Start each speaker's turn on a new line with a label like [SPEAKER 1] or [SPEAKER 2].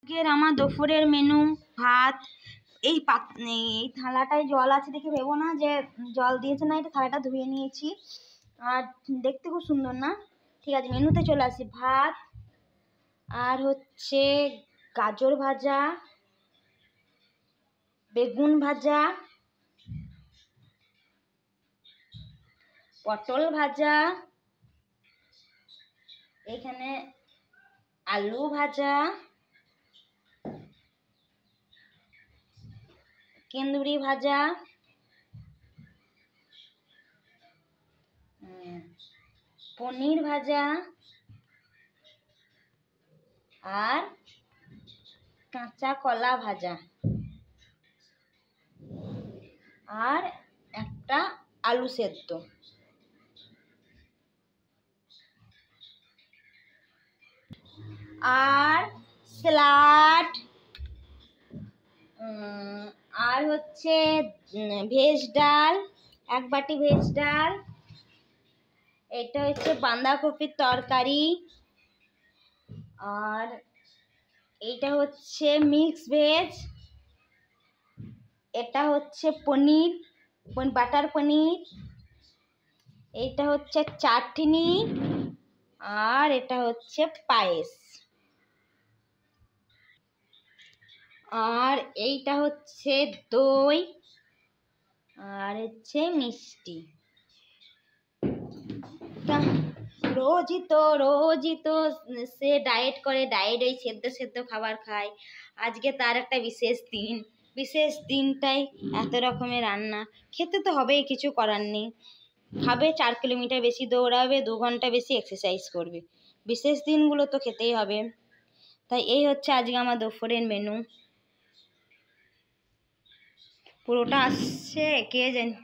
[SPEAKER 1] আজকের আমার দুপুরের মেনু ভাত। এই থালাটায় জল আছে দেখে ভেবো না যে জল দিয়েছে না, এটা থালাটা ধুয়ে নিয়েছি আর দেখতে খুব সুন্দর না। ঠিক আছে, মেনুতে চলে আসি। ভাত আর হচ্ছে গাজর ভাজা, বেগুন ভাজা, পটল ভাজা, এখানে আলু ভাজা, কুঁদরি ভাজা, পনির ভাজা আর কাঁচা কলা ভাজা আর একটা আলু সেদ্ধ। আর স্যালাড আর হচ্ছে ভেজ ডাল, এক বাটি ভেজ ডাল। এটা হচ্ছে বাঁধাকপির তরকারি আর এইটা হচ্ছে মিক্স ভেজ। এটা হচ্ছে পনির, বাটার পনির। এইটা হচ্ছে চাটনি আর এটা হচ্ছে পায়েস। আর এইটা হচ্ছে দই আর হচ্ছে মিষ্টি। রোজই তো সে ডায়েট করে, ওই সেদ্ধ সেদ্ধ খাবার খায়। আজকে তার একটা বিশেষ দিনটাই এত রকমের রান্না। খেতে তো হবেই, কিছু করার নেই। খাবে, 4 কিলোমিটার বেশি দৌড়াবে, 2 ঘন্টা বেশি এক্সারসাইজ করবে। বিশেষ দিনগুলো তো খেতেই হবে। তাই এই হচ্ছে আজকে আমার দুপুরের মেনু। পুরোটা আসছে কে জানে।